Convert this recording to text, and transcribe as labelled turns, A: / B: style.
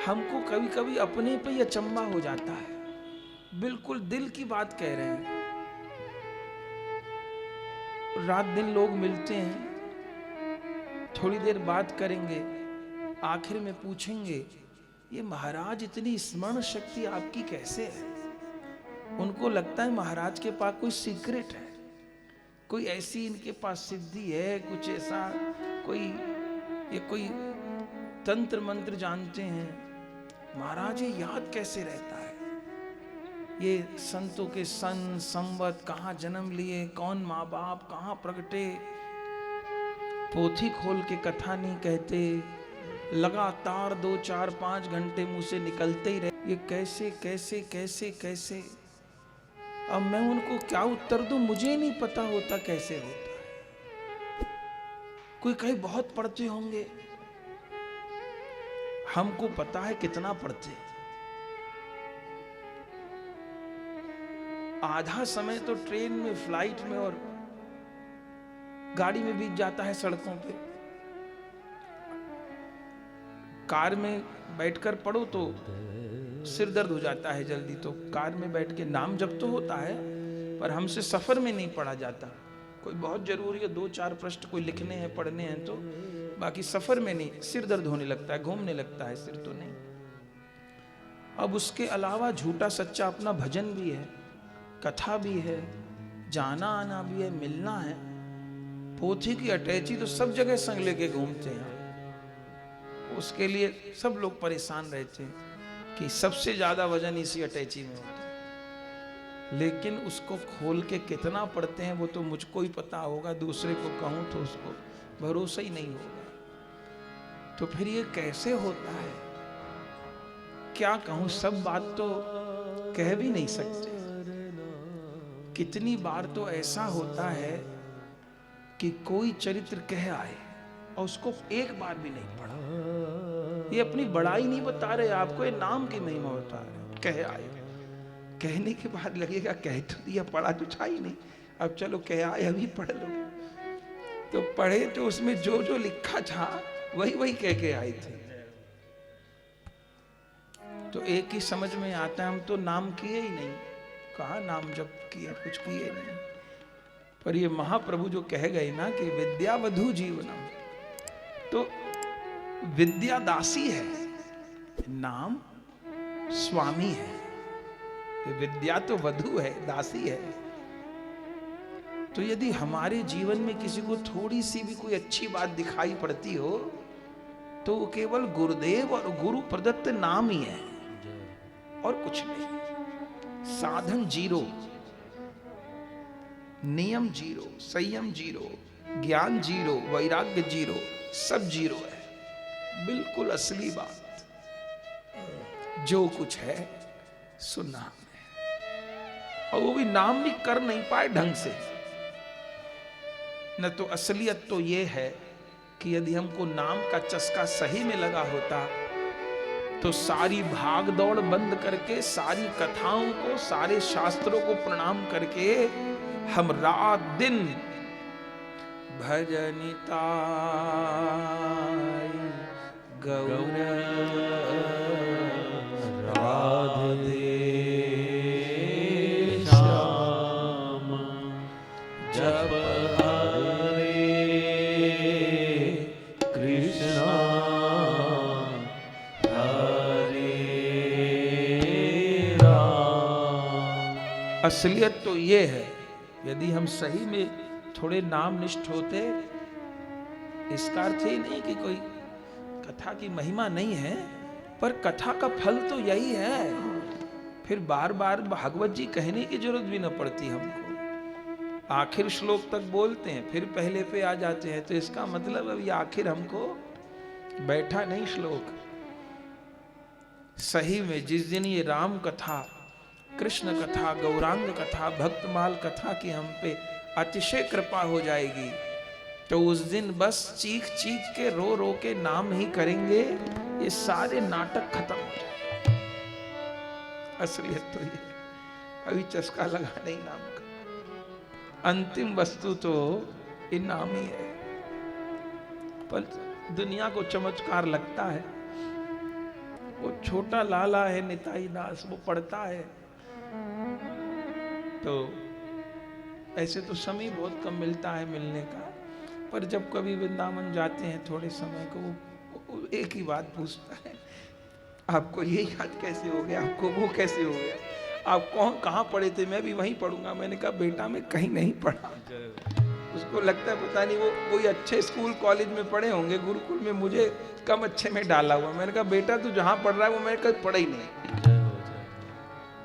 A: हमको कभी कभी अपने पे ही अचंभा हो जाता है। बिल्कुल दिल की बात कह रहे हैं। रात दिन लोग मिलते हैं, थोड़ी देर बात करेंगे, आखिर में पूछेंगे ये महाराज इतनी स्मरण शक्ति आपकी कैसे है। उनको लगता है महाराज के पास कोई सीक्रेट है, कोई ऐसी इनके पास सिद्धि है, कुछ ऐसा कोई तंत्र मंत्र जानते हैं। महाराज ये याद कैसे रहता है, ये संतों के सन संवत, कहाँ जन्म लिए, कौन माँ बाप, कहाँ प्रगटे, पोथी खोल के कथा नहीं कहते, लगातार 2 4 5 घंटे मुंह से निकलते ही रहे, ये कैसे कैसे कैसे कैसे। अब मैं उनको क्या उत्तर दूं, मुझे नहीं पता होता कैसे होता है। कोई कहीं बहुत पढ़ते होंगे, हमको पता है कितना पढ़ते। आधा समय तो ट्रेन में, फ्लाइट में और गाड़ी में बीत जाता है, सड़कों पे। कार में बैठकर पढ़ो तो सिर दर्द हो जाता है जल्दी, तो कार में बैठ के नाम जप तो होता है, पर हमसे सफर में नहीं पढ़ा जाता। कोई बहुत जरूरी है, 2 4 पृष्ठ कोई लिखने हैं, पढ़ने हैं, तो बाकी सफर में नहीं। सिर दर्द होने लगता है, घूमने लगता है सिर, तो नहीं। अब उसके अलावा झूठा सच्चा अपना भजन भी है, कथा भी है, जाना आना भी है, मिलना है। पोथी की अटैची तो सब जगह संग लेके घूमते हैं। उसके लिए सब लोग परेशान रहते हैं कि सबसे ज्यादा वजन इसी अटैची में होता है। लेकिन उसको खोल के कितना पढ़ते हैं वो तो मुझको ही पता होगा, दूसरे को कहूं तो उसको भरोसा ही नहीं होगा। तो फिर ये कैसे होता है, क्या कहूं, सब बात तो कह भी नहीं सकते। कितनी बार तो ऐसा होता है कि कोई चरित्र कह आए और उसको एक बार भी नहीं पढ़ा। ये अपनी बड़ाई नहीं बता रहे आपको, ये नाम की महिमा बता रहे। कह आए, कहने के बाद लगेगा कह तो दिया, पढ़ा तो था ही नहीं, अब चलो कह आए अभी पढ़ लो। तो पढ़े तो उसमें जो जो लिखा था वही वही कह के आए थे। तो एक ही समझ में आता है, हम तो नाम किए ही नहीं, कहा नाम जब किए, कुछ किए नहीं। पर ये महाप्रभु जो कह गए ना कि विद्या वधु जीवनम, तो विद्या दासी है, नाम स्वामी है। विद्या तो वधु है, दासी है। तो यदि हमारे जीवन में किसी को थोड़ी सी भी कोई अच्छी बात दिखाई पड़ती हो तो वो केवल गुरुदेव और गुरु प्रदत्त नाम ही है और कुछ नहीं। साधन जीरो, नियम जीरो, संयम जीरो, ज्ञान जीरो, वैराग्य जीरो, सब जीरो है। बिल्कुल असली बात जो कुछ है सुना हमने, और वो भी नाम भी कर नहीं पाए ढंग से। न तो असलियत तो ये है कि यदि हमको नाम का चस्का सही में लगा होता तो सारी भाग दौड़ बंद करके, सारी कथाओं को, सारे शास्त्रों को प्रणाम करके हम रात दिन भजनिता गौर राधे श्याम जप हरे कृष्णा हरे राम। असलियत तो ये है, यदि हम सही में थोड़े नाम निष्ठ होते, इसका अर्थ ही नहीं कि कोई कथा की महिमा नहीं है, पर कथा का फल तो यही है। फिर बार बार भागवत जी कहने की जरूरत भी न पड़ती हमको। आखिर श्लोक तक बोलते हैं, फिर पहले पे आ जाते हैं, तो इसका मतलब अब ये आखिर हमको बैठा नहीं श्लोक। सही में जिस दिन ये राम कथा, कृष्ण कथा, गौरांग कथा, भक्तमाल कथा की हम पे अतिशय कृपा हो जाएगी, तो उस दिन बस चीख चीख के रो रो के नाम ही करेंगे, ये सारे नाटक खत्म हो जाए। असलियत तो ये, अभी चस्का लगा नहीं नाम का, अंतिम वस्तु तो ये नाम ही है। पर दुनिया को चमत्कार लगता है वो छोटा लाला है निताई दास, वो पढ़ता है। तो ऐसे तो समय बहुत कम मिलता है मिलने का, पर जब कभी वृंदावन जाते हैं थोड़े समय को, वो एक ही बात पूछता है, आपको ये याद कैसे हो गया, आपको वो कैसे हो गया, आप कहाँ पढ़े थे, मैं भी वहीं पढ़ूंगा। मैंने कहा बेटा मैं कहीं नहीं पढ़ा। उसको लगता है पता नहीं वो कोई अच्छे स्कूल कॉलेज में पढ़े होंगे, गुरुकुल में मुझे कम अच्छे में डाला हुआ। मैंने कहा बेटा तू जहाँ पढ़ रहा है वो मैं कभी पढ़ा ही नहीं।